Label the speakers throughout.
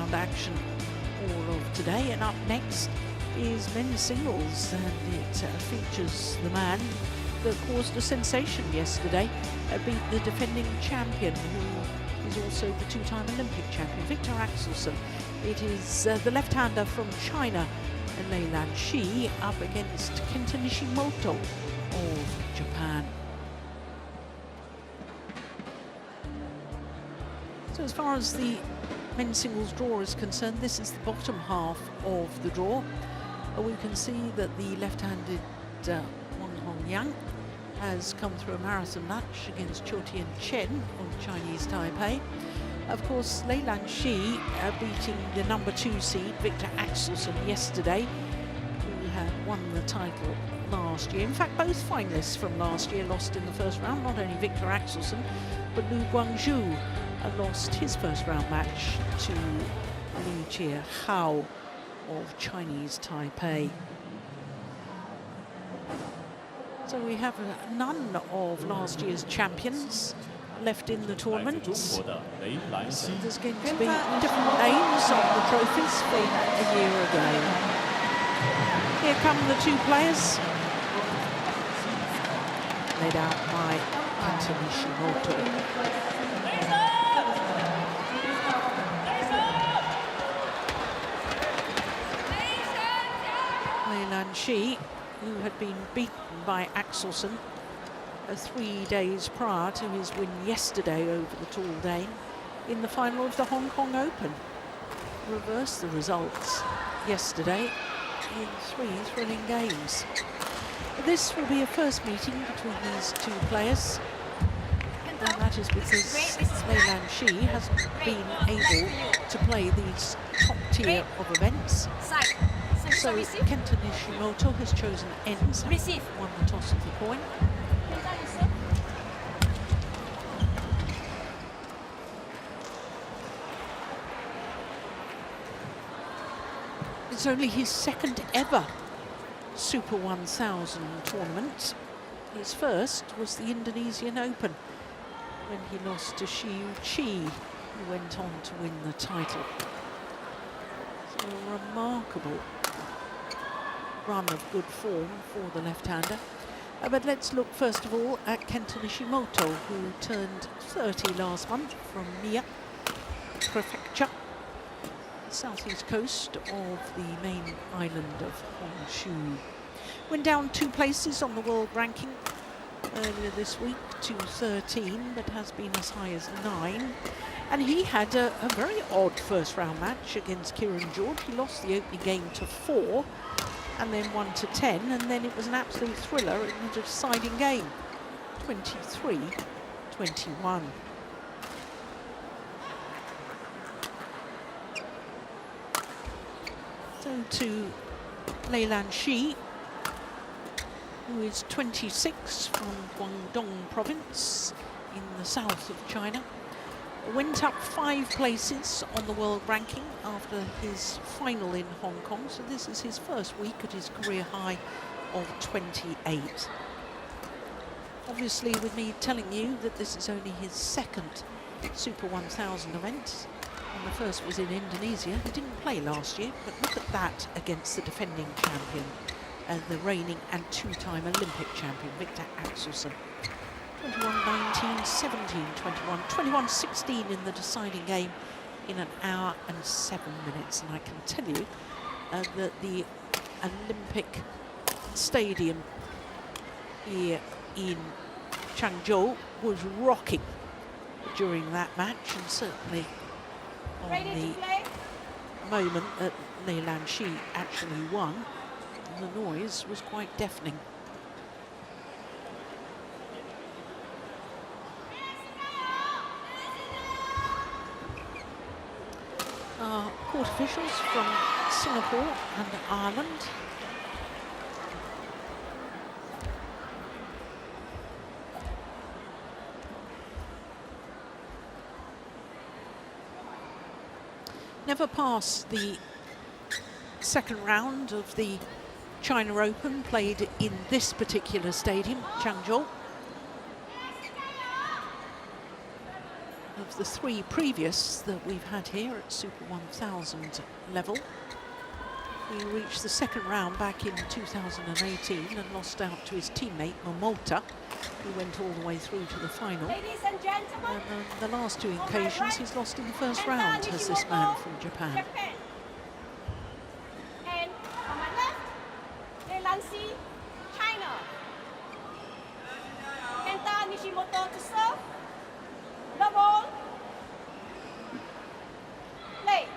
Speaker 1: round action all of today, and up next is men's singles, and it features the man that caused a sensation yesterday, beat the defending champion, who is also the two-time Olympic champion, Victor Axelsen. It is the left-hander from China, Lei Lan Xi, up against Kenta Nishimoto of Japan. So as far as the men's singles draw is concerned, this is the bottom half of the draw. We can see that the left-handed Wang Hongyang has come through a marathon match against CHN of Chinese Taipei. Of course, Lei Lan Xi beating the #2 seed Victor Axelsen yesterday, who had won the title last year. In fact, both finalists from last year lost in the first round. Not only Victor Axelsen, but Lu Guangzhou lost his first round match to Li Chiehao of Chinese Taipei. So we have none of last year's champions left in the tournament. So there's going to be different names on the trophies from a year ago. Here come the two players, led out by Kenta Nishimoto. Lei Lan Xi, who had been beaten by Axelsen 3 days prior to his win yesterday over the tall Dane in the final of the Hong Kong Open, reversed the results yesterday in 3 thrilling games. This will be a first meeting between these two players, and that is because Lei Lan Xi hasn't been able to play these top tier of events. So Kenta Nishimoto has chosen ends, won the toss of the coin. It's only his second ever Super 1000 tournament. His first was the Indonesian Open, when he lost to Xiu Qi, who went on to win the title. So a remarkable run of good form for the left-hander. But let's look first of all at Kenta Nishimoto, who turned 30 last month, from Mie Prefecture, southeast coast of the main island of Honshu. Went down 2 places on the world ranking earlier this week to 13, but has been as high as 9. And he had a very odd first round match against Kieran George. He lost the opening game to 4 and then 1 to 10, and then it was an absolute thriller in the deciding game, 23-21. So to Lei Lan Xi, who is 26, from Guangdong province in the south of China. Went up 5 places on the world ranking after his final in Hong Kong, so this is his first week at his career high of 28. Obviously, with me telling you that this is only his second Super 1000 event, and the first was in Indonesia. He didn't play last year, but look at that against the defending champion, the reigning and 2-time Olympic champion, Victor Axelsen. 21-19, 17-21, 21-16 in the deciding game in 1 hour and 7 minutes. And I can tell you that the Olympic Stadium here in Changzhou was rocking during that match, and certainly on the moment that Lei Lan Xi actually won, the noise was quite deafening. Court officials from Singapore and Ireland. Never passed the second round of the China Open, played in this particular stadium, Changzhou. of the 3 previous that we've had here at Super 1000 level. He reached the 2nd round back in 2018 and lost out to his teammate Momota, who went all the way through to the final.
Speaker 2: Ladies and gentlemen,
Speaker 1: And the last 2 occasions he's lost in the 1st round as this man from Japan.
Speaker 2: And on my left, Lei Lan Xi, China. Kenta Nishimoto to serve. Love all. Lei.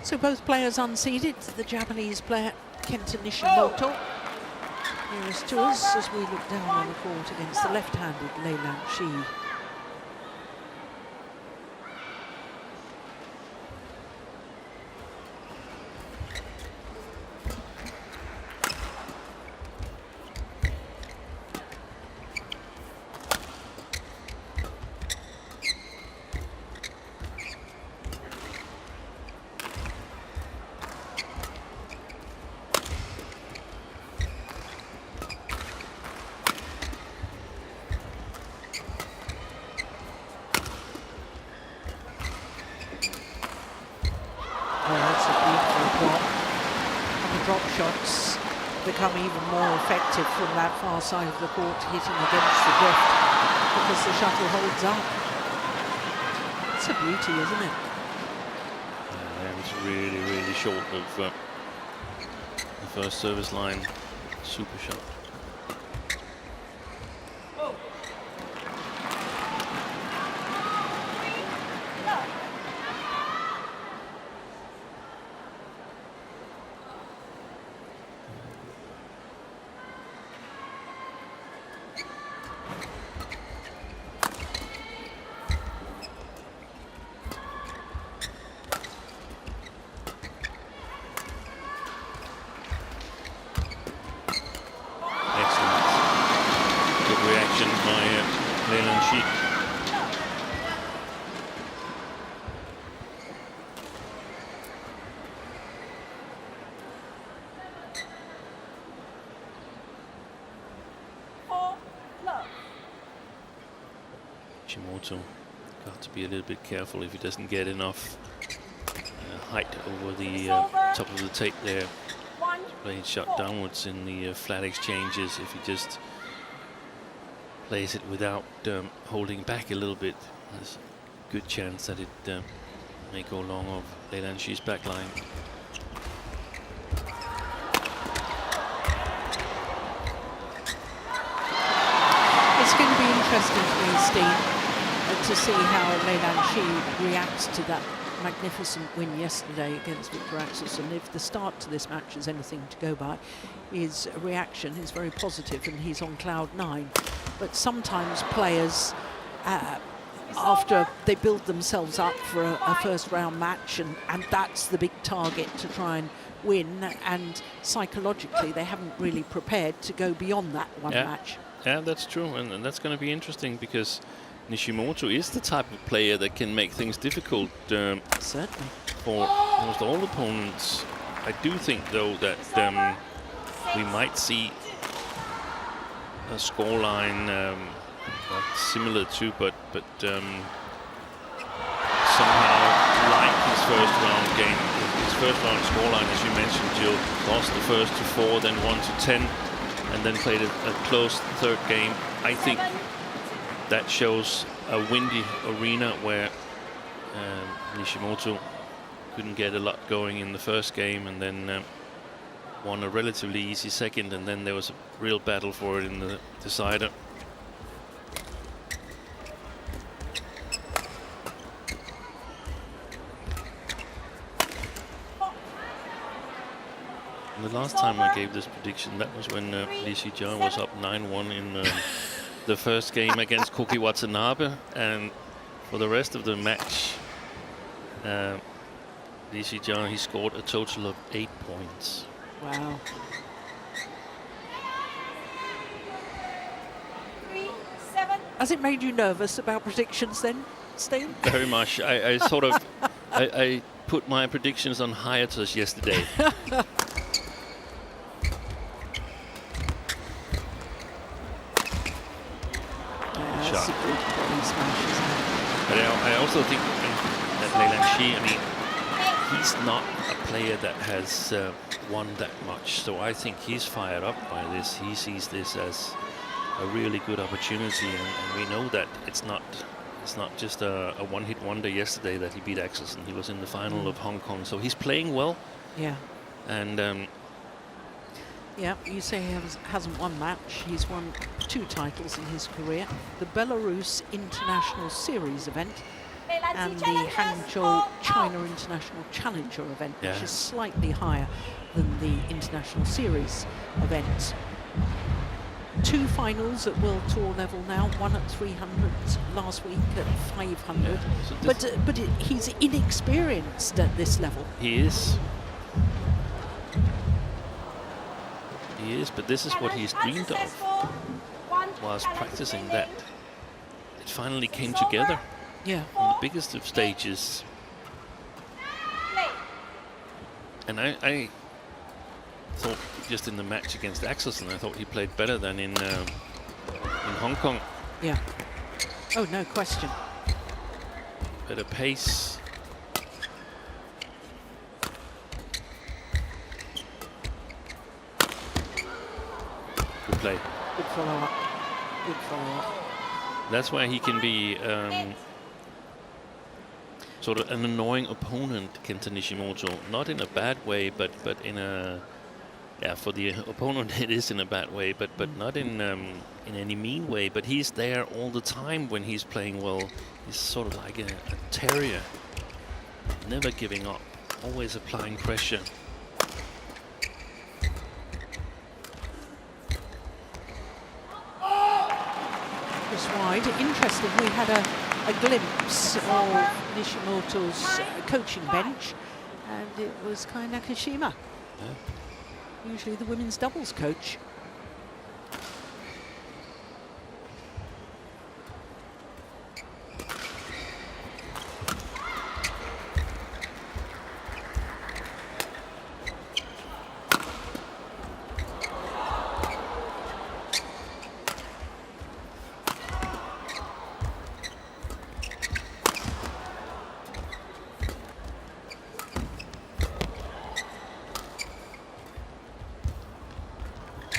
Speaker 1: So both players unseeded. The Japanese player Kenta Nishimoto nearest to us as we look down on the court against the left-handed Lei Lan Xi. Shots become even more effective from that far side of the court, hitting against the drift because the shuttle holds up. It's a beauty, isn't it?
Speaker 3: Yeah, it's really, really short of the first service line. Super shot. Reaction by Lei Lan Xi. Nishimoto got to be a little bit careful if he doesn't get enough height over the top of the tape there. Playing shot downwards in the flat exchanges. If he just plays it without holding back a little bit, there's a good chance that it may go long of Lei Lan Xi's back line.
Speaker 1: It's going to be interesting for me, Steve, to see how Lei Lan Xi reacts to that magnificent win yesterday against Victor Axelsen. If the start to this match is anything to go by, his reaction is very positive and he's on cloud 9. But sometimes players, after they build themselves up for a first round match, and that's the big target to try and win, and psychologically they haven't really prepared to go beyond that one match.
Speaker 3: Yeah, that's true, and that's going to be interesting because Nishimoto is the type of player that can make things difficult
Speaker 1: certainly
Speaker 3: for almost all opponents. I do think, though, that we might see a scoreline not similar to, but somehow like his first round game. His first round scoreline, as you mentioned, Jill, lost the first to 4, then 1 to 10, and then played a close 3rd game. I think that shows a windy arena where Nishimoto couldn't get a lot going in the first game, and then won a relatively easy 2nd, and then there was a real battle for it in the decider. And the last time I gave this prediction, that was when Li Xijia was up 9-1 in the first game against Koki Watanabe, and for the rest of the match, Li Xijia, he scored a total of 8 points.
Speaker 1: Wow. Has it made you nervous about predictions then, Steen?
Speaker 3: Very much. I sort of I put my predictions on hiatus yesterday.
Speaker 1: That's a good body smash, isn't it?
Speaker 3: But I also think that Lei Lan Xi, I mean, he's not a player that has won that much. So I think he's fired up by this. He sees this as a really good opportunity, and we know that it's not just a one-hit wonder yesterday that he beat Axelsen. He was in the final of Hong Kong, so he's playing well.
Speaker 1: Yeah.
Speaker 3: And
Speaker 1: yeah, you say he hasn't won match. He's won 2 titles in his career: the Belarus International Series event and the Hangzhou China International Challenger event, which is slightly higher than the International Series event. 2 finals at World Tour level now, one at 300 last week at 500.
Speaker 3: Yeah, so
Speaker 1: but he's inexperienced at this level.
Speaker 3: He is. He is, but this is what he's dreamed of whilst practicing that. It finally came together.
Speaker 1: Yeah.
Speaker 3: On the biggest of stages. And I thought just in the match against Axelsen, I thought he played better than in Hong Kong.
Speaker 1: Yeah. Oh, no question.
Speaker 3: Better pace. Good play.
Speaker 1: Good follow-up. Good follow-up.
Speaker 3: That's why he can be sort of an annoying opponent, Kenta Nishimoto. Not in a bad way, but in a for the opponent it is in a bad way, but not in any mean way. But he's there all the time when he's playing well. He's sort of like a terrier, never giving up, always applying pressure.
Speaker 1: Just wide. Interesting. We had a glimpse of Nishimoto's coaching bench, and it was Kai Nakashima.
Speaker 3: Yeah.
Speaker 1: Usually the women's doubles coach.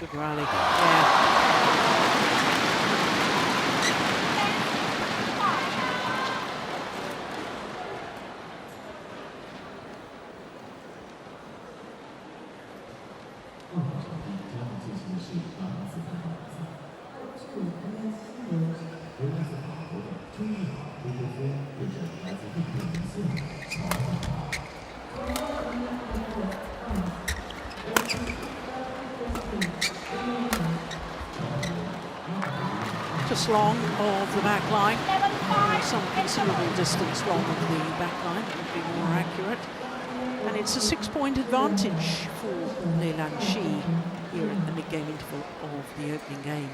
Speaker 1: Good rally. Yeah. Just long of the back line, some considerable distance long of the back line would be more accurate. And it's a 6-point advantage for Lei Lan Xi here at the mid-game interval of the opening game.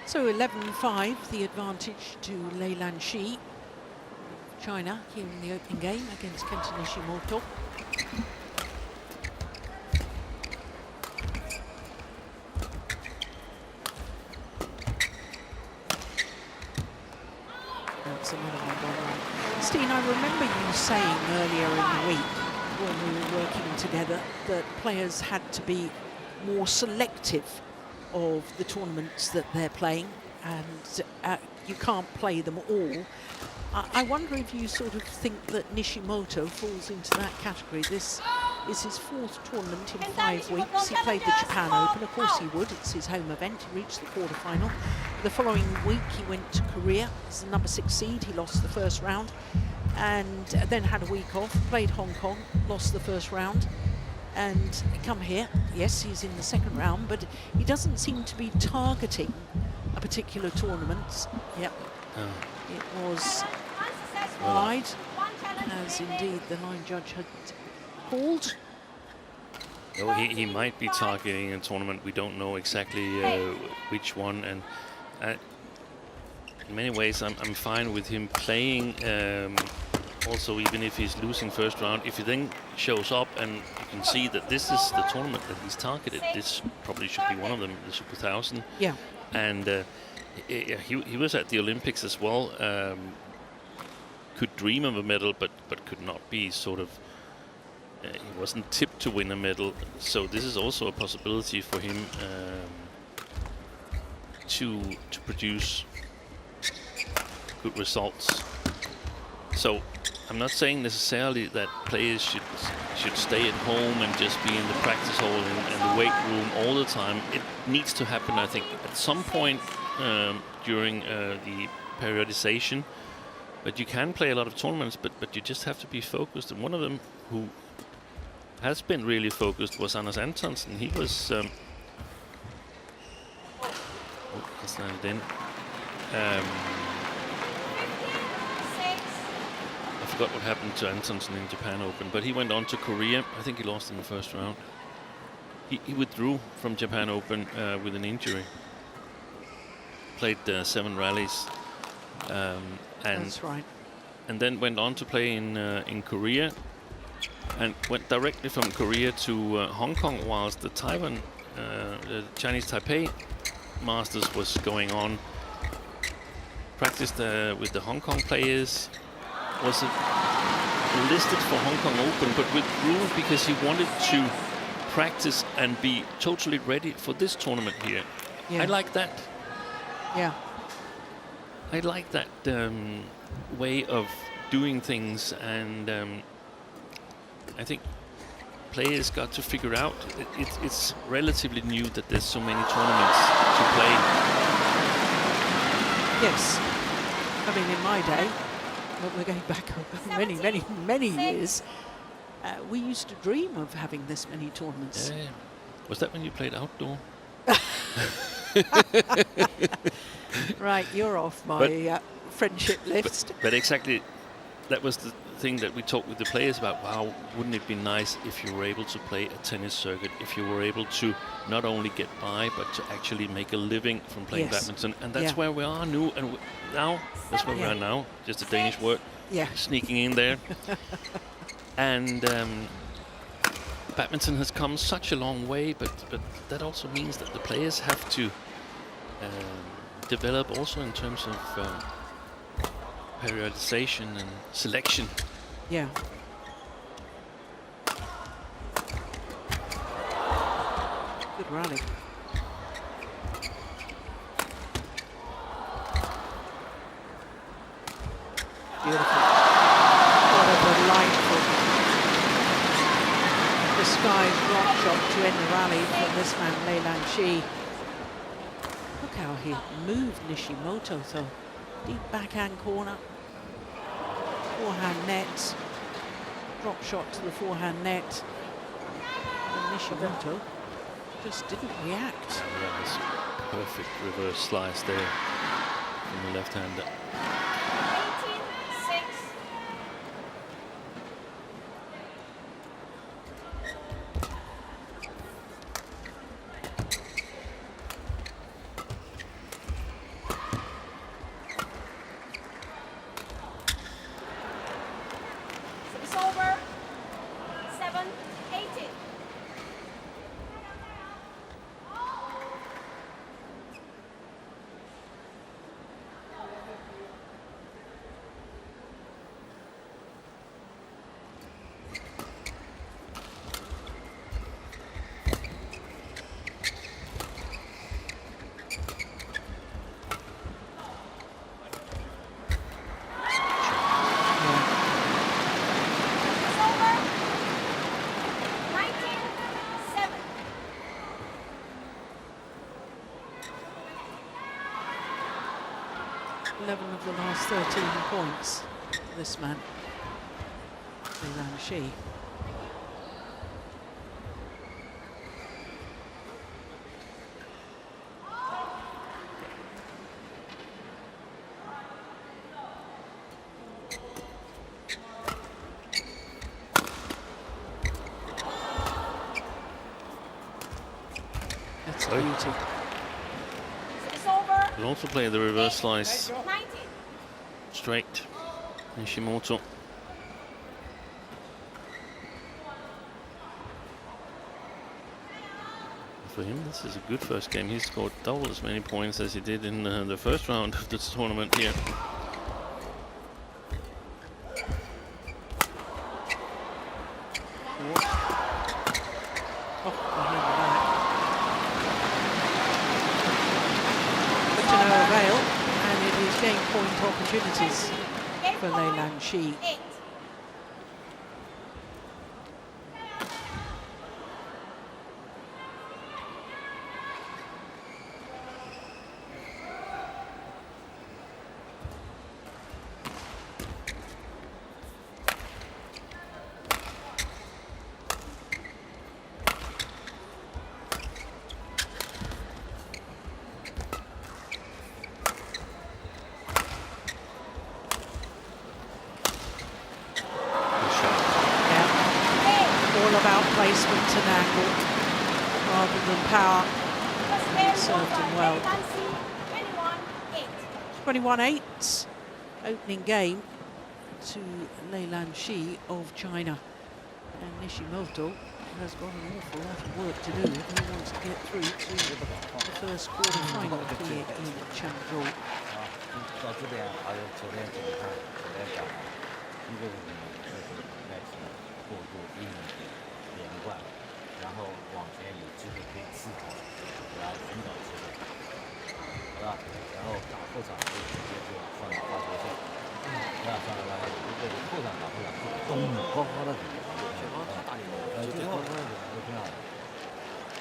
Speaker 1: So 11-5, the advantage to Lei Lan Xi, China, here in the opening game against Kenta Nishimoto. That's another one gone wrong. Steen, I remember you saying earlier in the week when we were working together that players had to be more selective of the tournaments that they're playing, and you can't play them all. I wonder if you sort of think that Nishimoto falls into that category. This is his 4th tournament in 5 weeks. He played the Japan Open, of course he would, it's his home event. He reached the quarterfinal. The following week he went to Korea, he's the number 6 seed, he lost the first round, and then had a week off, played Hong Kong, lost the first round, and come here. Yes, he's in the 2nd round, but he doesn't seem to be targeting a particular tournament. Yep. It was wide, as indeed the line judge had called.
Speaker 3: Oh, he might be targeting a tournament. We don't know exactly which one, and in many ways I'm fine with him playing. Also, even if he's losing first round, if he then shows up and you can see that this is the tournament that he's targeted, this probably should be one of them, the Super 1000.
Speaker 1: Yeah.
Speaker 3: And he was at the Olympics as well. Could dream of a medal, but could not be sort of. He wasn't tipped to win a medal, so this is also a possibility for him to produce good results. So I'm not saying necessarily that players should stay at home and just be in the practice hall and the weight room all the time. It needs to happen, I think, at some point during the periodization. But you can play a lot of tournaments, but you just have to be focused. And one of them who has been really focused was Anders Antonsen. He was that's not it in. I forgot what happened to Antonsen in Japan Open, but he went on to Korea. I think he lost in the first round. He withdrew from Japan Open with an injury. Played 7 rallies.
Speaker 1: That's right.
Speaker 3: And then went on to play in Korea, and went directly from Korea to Hong Kong whilst the Chinese Taipei Masters was going on. Practiced with the Hong Kong players. Was listed for Hong Kong Open, but withdrew because he wanted to practice and be totally ready for this tournament here.
Speaker 1: Yeah.
Speaker 3: I like that.
Speaker 1: Yeah.
Speaker 3: I like that way of doing things, and I think players got to figure out it's relatively new that there's so many tournaments to play.
Speaker 1: Yes. I mean, in my day, well, we're going back many years, we used to dream of having this many tournaments.
Speaker 3: Yeah. Was that when you played outdoor?
Speaker 1: Right, you're off my friendship list.
Speaker 3: But exactly, that was the thing that we talked with the players about. Wow, wouldn't it be nice if you were able to play a tennis circuit, if you were able to not only get by, but to actually make a living from playing badminton. And that's where we are now. That's where we are now. Just a Danish word sneaking in there. And badminton has come such a long way, but that also means that the players have to develop also in terms of periodization and selection.
Speaker 1: Yeah. Good rally. Beautiful. What a delightful disguised drop shot to end the rally from this man, Lei Lan Xi. Look how he moved Nishimoto, though. Deep backhand corner. Forehand net. Drop shot to the forehand net. And Nishimoto just didn't react.
Speaker 3: That was perfect reverse slice there from the left-hander.
Speaker 2: 18-6. It's over. 7-18.
Speaker 1: 11 of the last 13 points, this man, Lei Lan Xi. That's a beauty.
Speaker 2: It's over.
Speaker 3: Will also play the reverse slice
Speaker 2: 19.
Speaker 3: straight. Nishimoto. For him, this is a good first game. He scored double as many points as he did in the first round of this tournament here.
Speaker 1: Oh, behind the back. But to no avail, and it is game point opportunities for Lei Lan Xi.
Speaker 2: 8.
Speaker 1: All about placement and angle rather than power. Served him well. 21-8, opening game to Lei Lan Xi of China. And Nishimoto has got an awful lot of work to do if he wants to get through to the first quarter-final here in Changzhou.
Speaker 4: 到这边还有昨天怎么看？昨天讲一个耐心、过渡、应连贯，然后往前有机会可以思考，然后寻找机会，对吧？然后打后场就直接就上了发球线，对吧？上了发球线，如果你后场打后场是中高高的底，最高大力最高的底就挺好的，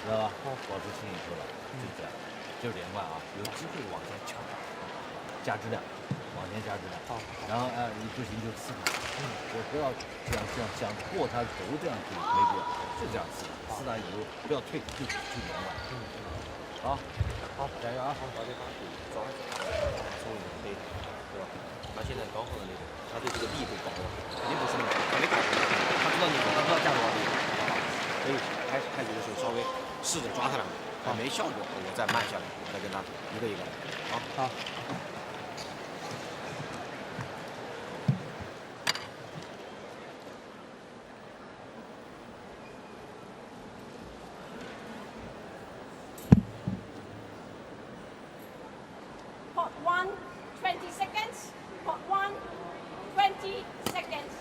Speaker 4: 知道吧？保持心理球了，就这样，就是连贯啊，有机会往前抢。 加质量，往前加质量。然后你不行就思考，我不要这样想过他头这样去没必要，就这样思考，思考以后不要退，就连贯。好，加油啊！把这把手抓一抓，从里面背，对吧？他现在高考的那种，他对这个力会高的，肯定不是那种，他没考过，他知道你，他知道架多少力，所以开始的时候稍微试着抓他两个，没效果我再慢下来，再跟他一个一个。好。
Speaker 2: Pot 1, 20 seconds. Pot 1, 20 seconds.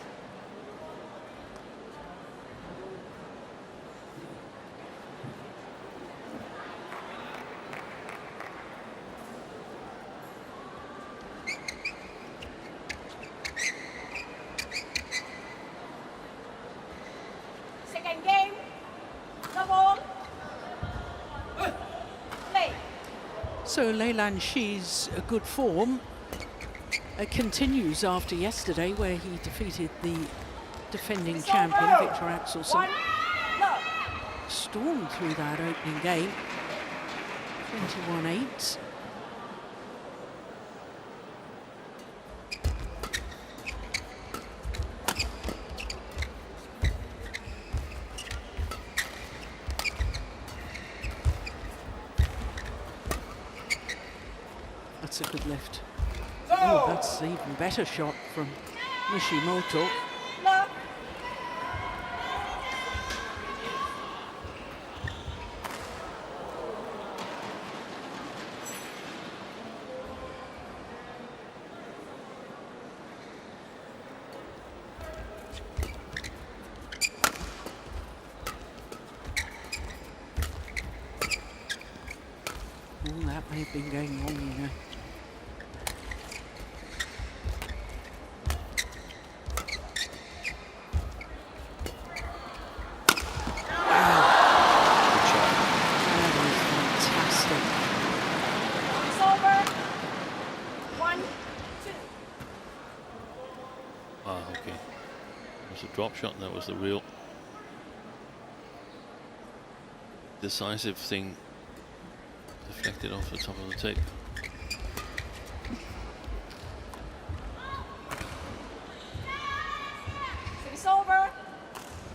Speaker 2: Second game. Double. Play.
Speaker 1: So Lei Lan Xi's good form continues after yesterday, where he defeated the defending champion, Victor Axelsen.
Speaker 2: 1, love.
Speaker 1: Stormed through that opening game, 21-8. That's a good lift. Oh, that's an even better shot from Nishimoto.
Speaker 2: Love.
Speaker 1: Oh, that may have been going wrong, you know.
Speaker 2: It's over. 1,
Speaker 3: drop shot. That was the real decisive thing. Deflected off the top of the tape.
Speaker 2: Service over.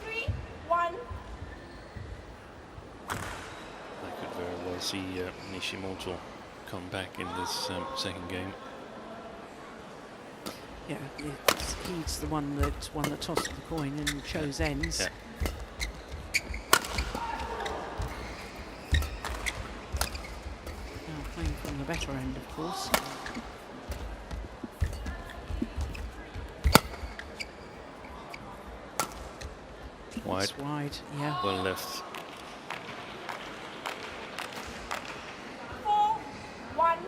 Speaker 2: 3-1.
Speaker 3: I could very well see Nishimoto come back in this second game.
Speaker 1: Yeah, he's the one that won the toss of the coin and chose ends.
Speaker 3: Yeah.
Speaker 1: Now playing from the better end, of course.
Speaker 3: Wide.
Speaker 1: It's wide, yeah.
Speaker 3: Well left.
Speaker 2: 4-1.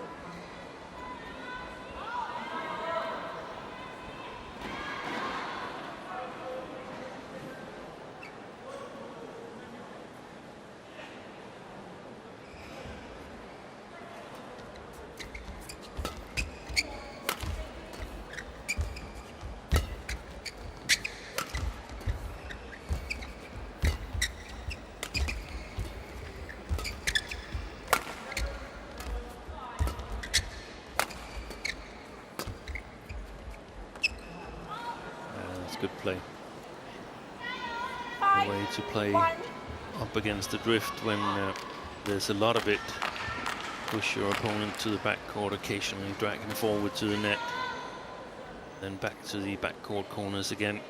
Speaker 3: That's good play.
Speaker 2: Five,
Speaker 3: The way to play
Speaker 2: 1.
Speaker 3: up against the drift when there's a lot of it. Push your opponent to the backcourt, occasionally drag him forward to the net. Then back to the backcourt corners again,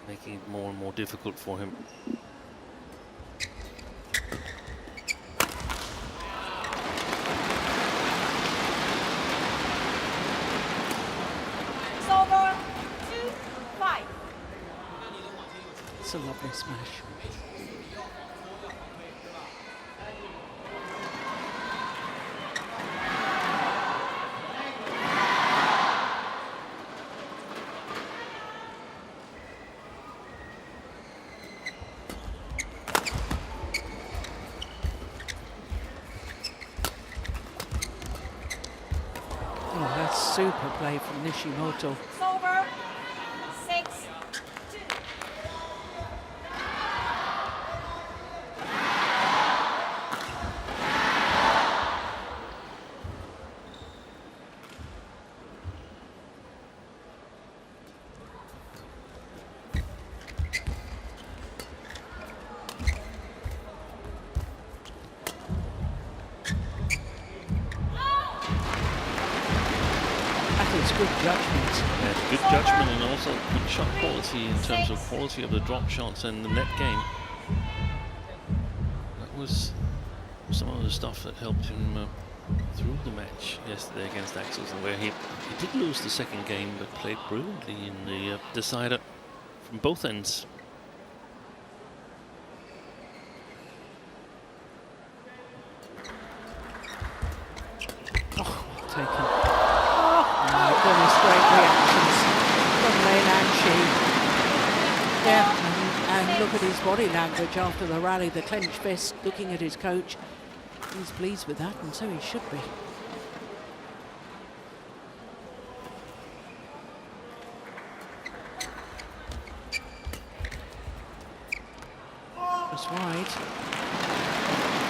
Speaker 3: making it more and more difficult for him.
Speaker 2: It's over. 2-5.
Speaker 1: It's a lovely smash. Oh, that's super play from Nishimoto.
Speaker 2: It's over. 6-2.
Speaker 1: That is good judgment.
Speaker 3: Yeah, good judgment and also good shot quality in terms of quality of the drop shots and the net game. That was some of the stuff that helped him through the match yesterday against Axelsen, where he did lose the second game but played brilliantly in the decider from both ends.
Speaker 1: Oh, well taken. Oh my goodness, great reactions from Lei Lan Xi. Yeah, and look at his body language after the rally, the clenched fist, looking at his coach. He's pleased with that, and so he should be. Just wide.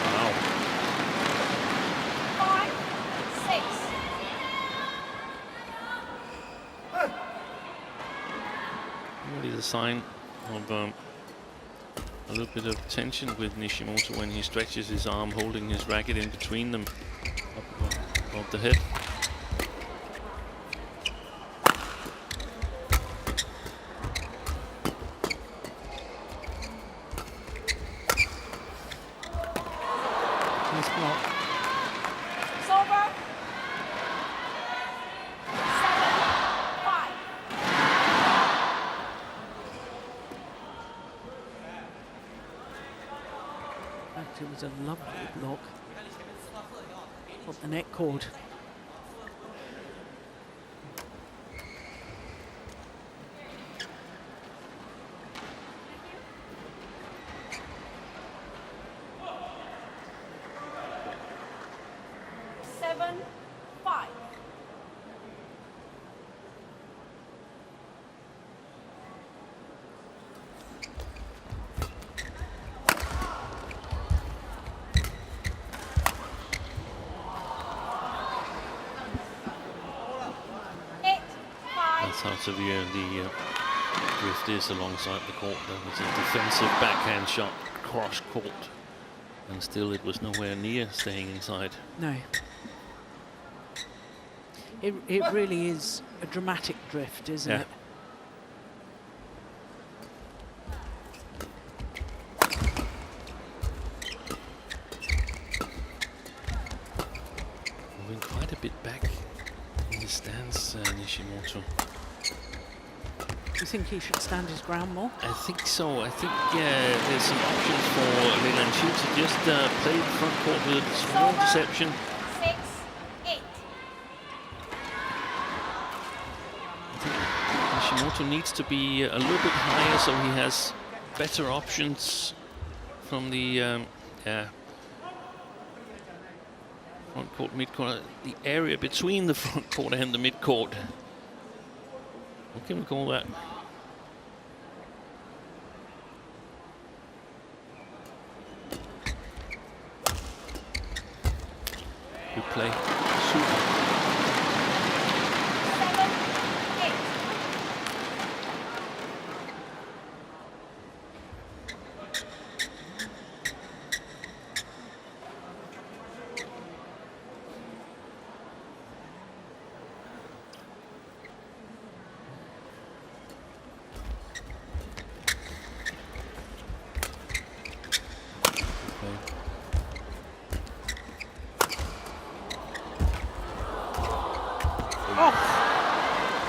Speaker 3: Wow.
Speaker 2: 5-6.
Speaker 3: Really the sign of a little bit of tension with Nishimoto when he stretches his arm, holding his racket in between them up above the head.
Speaker 1: Nice block.
Speaker 2: It's over. 7-5.
Speaker 1: In fact, it was a lovely block on the net cord.
Speaker 3: severe the drift is alongside the court. That was a defensive backhand shot cross court, and still it was nowhere near staying inside.
Speaker 1: No. It really is a dramatic drift, isn't it?
Speaker 3: Moving quite a bit back in the stance, Nishimoto.
Speaker 1: You think he should stand his ground more?
Speaker 3: I think so. I think there's some options for Lei Lan Xi to just play the front court with a small deception.
Speaker 2: 6-8.
Speaker 3: Nishimoto needs to be a little bit higher so he has better options from the front court, mid court, the area between the front court and the mid court. What can we call that? Good play. Super.
Speaker 2: 7-8.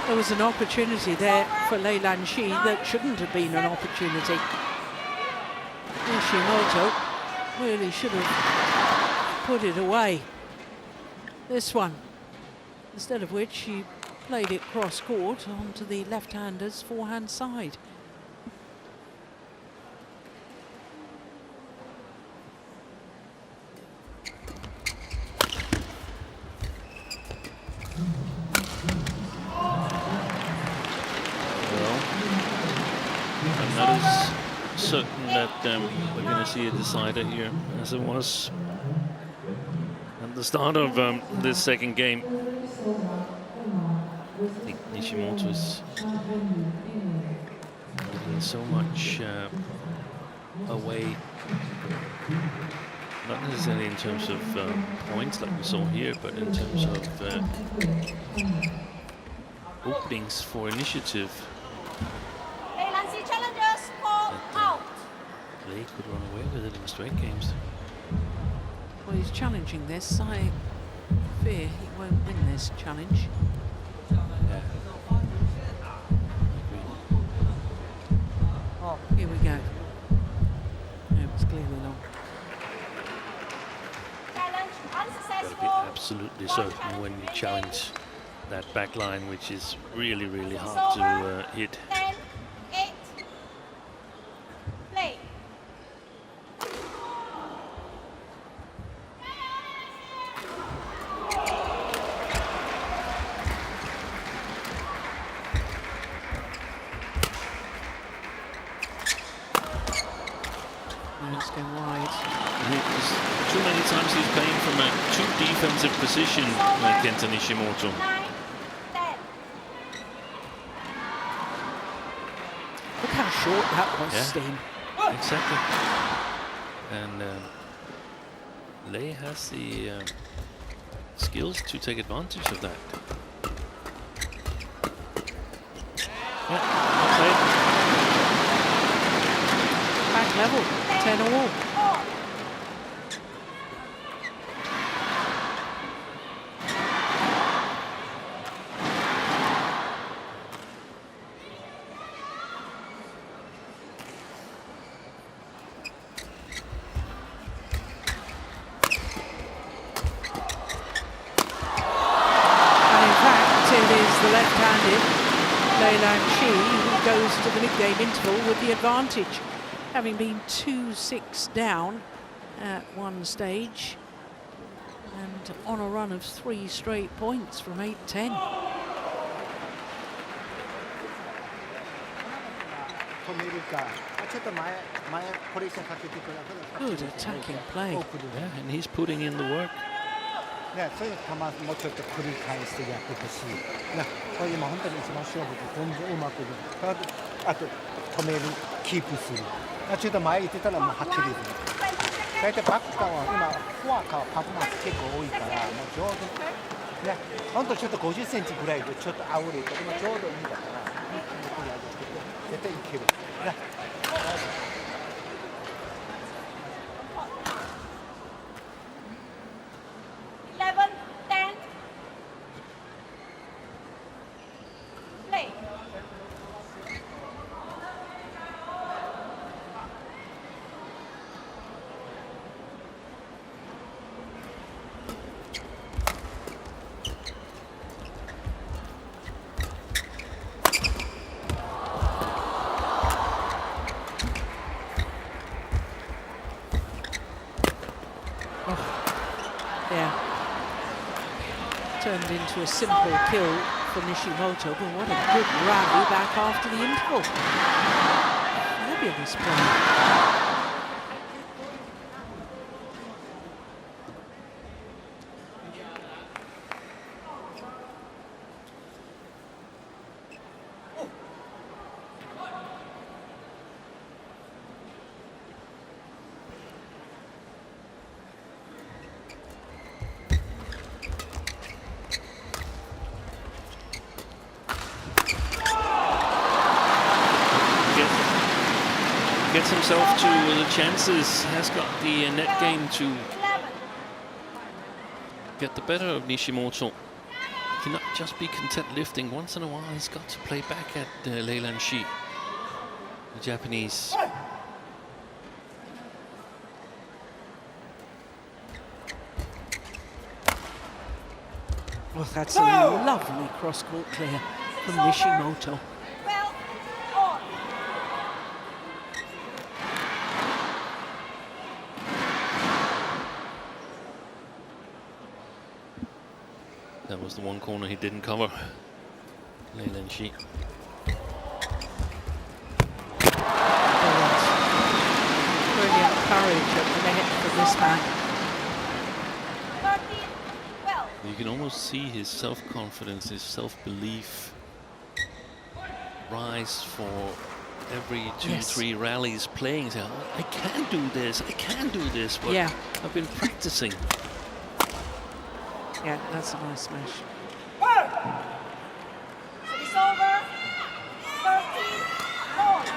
Speaker 1: There was an opportunity there for Lei Lan Xi that shouldn't have been an opportunity. Nishimoto really should have put it away. This one, instead of which he played it cross court onto the left-hander's forehand side.
Speaker 3: Certain that we're going to see a decider here, as it was at the start of this second game. I think Nishimoto is getting so much away, not necessarily in terms of points like we saw here, but in terms of openings for initiative.
Speaker 2: Lei Lan Xi challengers call out.
Speaker 3: Lei could run away with it in straight games.
Speaker 1: Well, he's challenging this. I fear he won't win this challenge.
Speaker 3: Yeah.
Speaker 1: Oh, here we go. No, it was clearly long.
Speaker 2: Challenge
Speaker 3: Gotta be
Speaker 2: unsuccessful.
Speaker 3: absolutely certain when you challenge that back line, which is really, really hard to hit.
Speaker 2: 10-8. Play.
Speaker 1: Let's go wide.
Speaker 3: Too many times he's playing from a too defensive position, like Kenta Nishimoto.
Speaker 2: 9-10.
Speaker 1: Look how short that was,
Speaker 3: Yeah.
Speaker 1: Steen.
Speaker 3: Exactly. And Lei has the skills to take advantage of that. Yeah, outside.
Speaker 1: Back level, 10 all.
Speaker 2: 4.
Speaker 1: And in fact, it is the left-handed Lei Lan Xi who goes to the mid-game interval with the advantage, having been 2-6 down at one stage and on a run of 3 straight points from 8-10. Good attacking play.
Speaker 3: Yeah, and he's putting in the work.
Speaker 5: ね、そういう球もうちょっと繰り返してやってほしい、ね、これ今本当に一番勝負で全然うまくいく、あと止める、キープする、ちょっと前行ってたらもうはっきりですね。大体バックは今フォアかパフォーマンス結構多いから、もうちょうどね、本当ちょっと50センチぐらいでちょっとあおると今ちょうどいいだから、一気にこれ上げて絶対いける。ね。
Speaker 1: Turned into a simple kill for Nishimoto, but what a good rally back after the interval. Fabulous play.
Speaker 3: Gets himself to the chances, has got the net game to get the better of Nishimoto. He cannot just be content lifting. Once in a while, he's got to play back at Lei Lan Xi, the Japanese.
Speaker 1: Well, that's a lovely cross-court clear from Nishimoto.
Speaker 3: That was the one corner he didn't cover. Lei Lan Xi.
Speaker 1: Brilliant courage at the net for this man.
Speaker 3: You can almost see his self-confidence, his self-belief rise for every two, three rallies playing. So, I can do this, I can do this. But
Speaker 1: yeah,
Speaker 3: I've been practicing.
Speaker 1: Yeah, that's a nice smash.
Speaker 2: It's over. 13-4.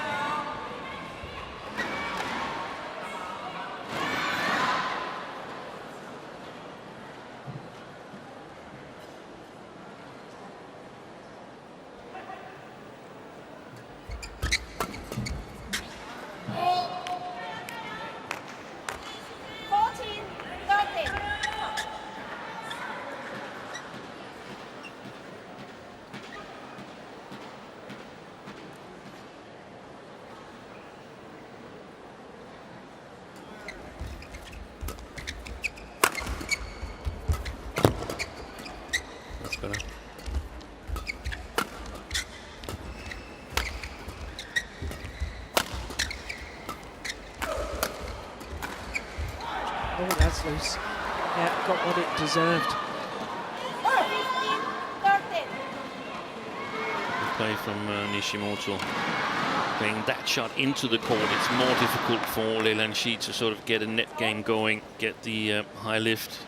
Speaker 3: Better.
Speaker 1: Oh, that's loose. Yeah, got what it deserved.
Speaker 2: 15-13.
Speaker 3: The play from Nishimoto. Playing that shot into the court, it's more difficult for Lei Lan Xi to sort of get a net game going, get the high lift.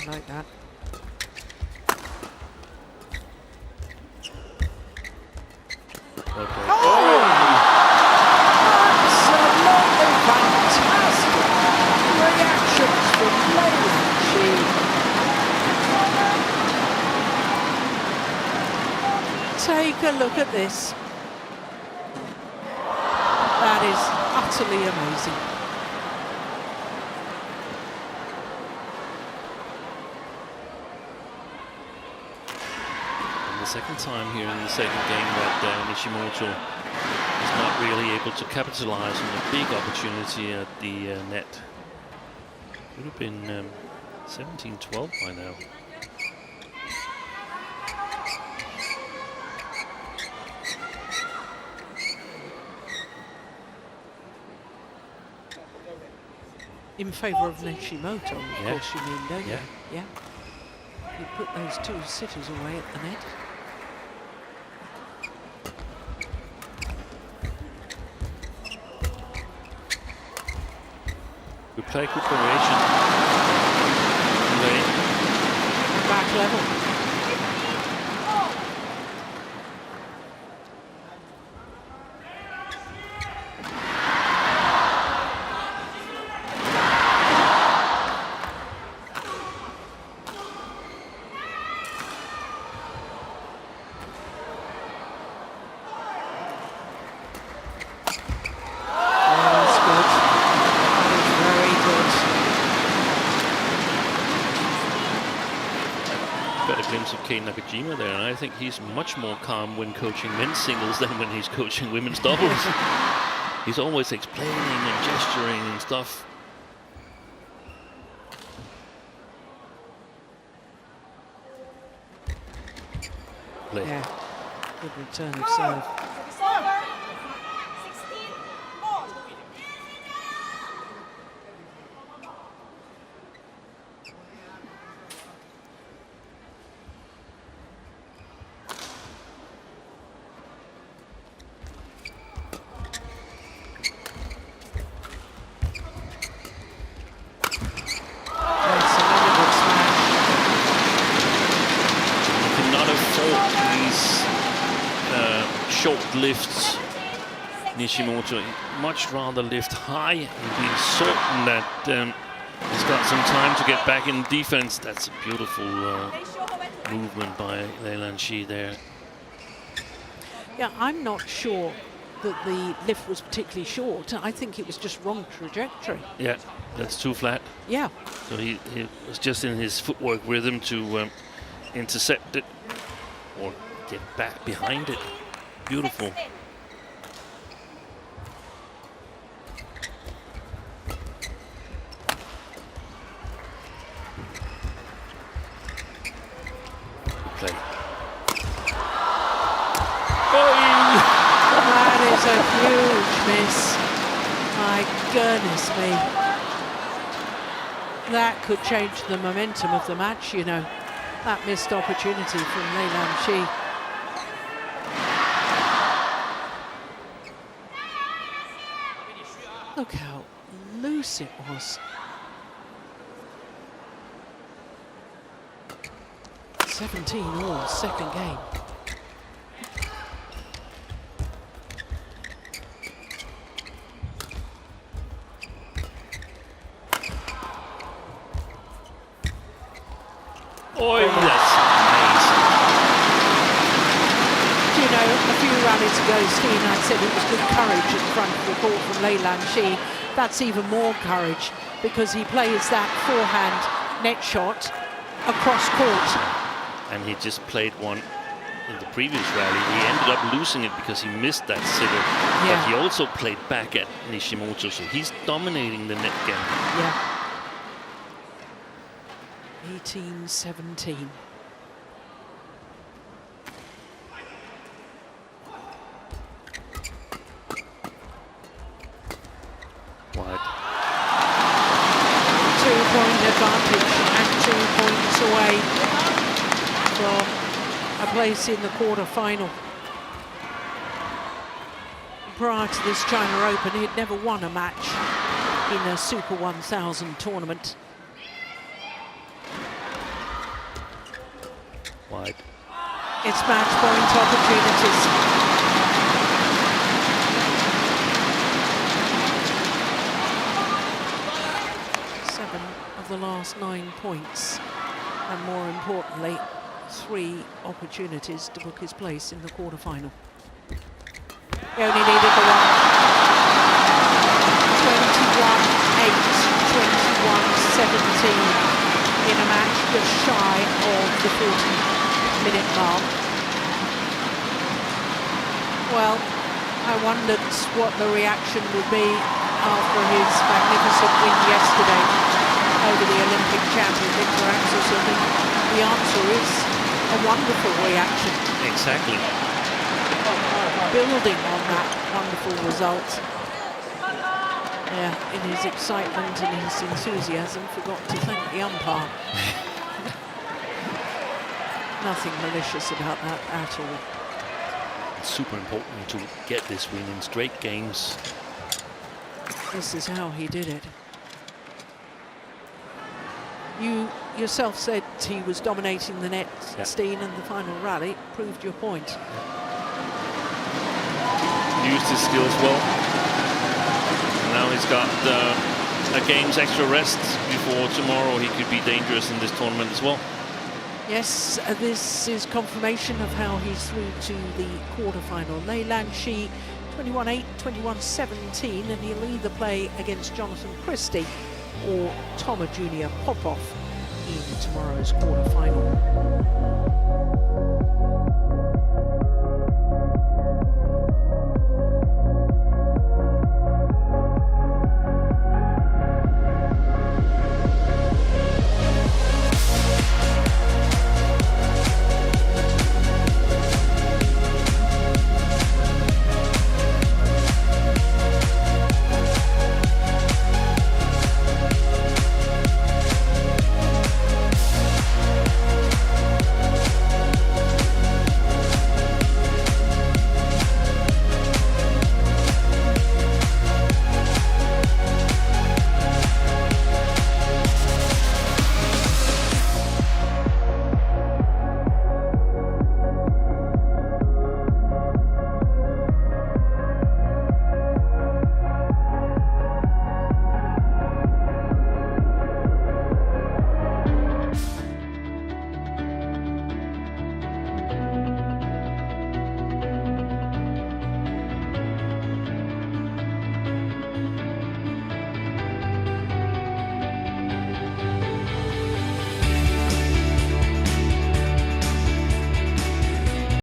Speaker 1: Like that.
Speaker 3: Okay.
Speaker 1: Oh! Absolutely fantastic reactions from Lei Lan Xi. Take a look at this. That is utterly amazing.
Speaker 3: second time here in the second game that Nishimoto is not really able to capitalize on the big opportunity at the net. Would have been 17-12 by now.
Speaker 1: In favour of Nishimoto, of course, you mean, don't you? Yeah. You put those two sitters away at the net.
Speaker 3: We play good variation.
Speaker 1: Back level.
Speaker 3: Nakajima there, and I think he's much more calm when coaching men's singles than when he's coaching women's doubles. He's always explaining and gesturing and stuff. Play.
Speaker 1: Yeah, good return of serve.
Speaker 3: Lifts Nishimoto, much rather lift high and be certain that he's got some time to get back in defense. That's a beautiful movement by Lei Lan Xi there.
Speaker 1: Yeah, I'm not sure that the lift was particularly short. I think it was just wrong trajectory.
Speaker 3: Yeah, that's too flat.
Speaker 1: Yeah.
Speaker 3: So he was just in his footwork rhythm to intercept it or get back behind it. Beautiful. Play.
Speaker 1: That is a huge miss. My goodness me. That could change the momentum of the match, you know. That missed opportunity from Lei Lan Xi. Look how loose it was. 17 all, second game.
Speaker 3: Oh, that's amazing.
Speaker 1: You know, a few rallies ago, Steen, I said it was good courage in front of the court from Lei Lan Xi. That's even more courage because he plays that forehand net shot across court.
Speaker 3: And he just played one in the previous rally. He ended up losing it because he missed that sitter.
Speaker 1: Yeah.
Speaker 3: But he also played back at Nishimoto, so he's dominating the net game.
Speaker 1: Yeah. 18-17.
Speaker 3: Wide.
Speaker 1: 2-point advantage and 2 points away from a place in the quarter-final. Prior to this China Open, he'd never won a match in a Super 1000 tournament.
Speaker 3: Wide.
Speaker 1: It's match point opportunities. Seven of the last 9 points, and more importantly, 3 opportunities to book his place in the quarter-final. He only needed the one. 21-8, 21-17 in a match just shy of the 40-minute mark. Well, I wondered what the reaction would be after his magnificent win yesterday over the Olympic champion Victor Axelsen. And the answer is a wonderful reaction.
Speaker 3: Exactly.
Speaker 1: Building on that wonderful result. Yeah, in his excitement and his enthusiasm, forgot to thank the umpire. Nothing malicious about that at all.
Speaker 3: It's super important to get this win in straight games.
Speaker 1: This is how he did it. You yourself said he was dominating the net, Steen, and the final rally proved your point.
Speaker 3: Used his skills well. And now he's got a game's extra rest before tomorrow. He could be dangerous in this tournament as well.
Speaker 1: Yes, this is confirmation of how he's through to the quarterfinal. Lei Lan Xi, 21-8, 21-17, and he'll either play against Jonathan Christie or Toma Junior Popov in tomorrow's quarterfinal.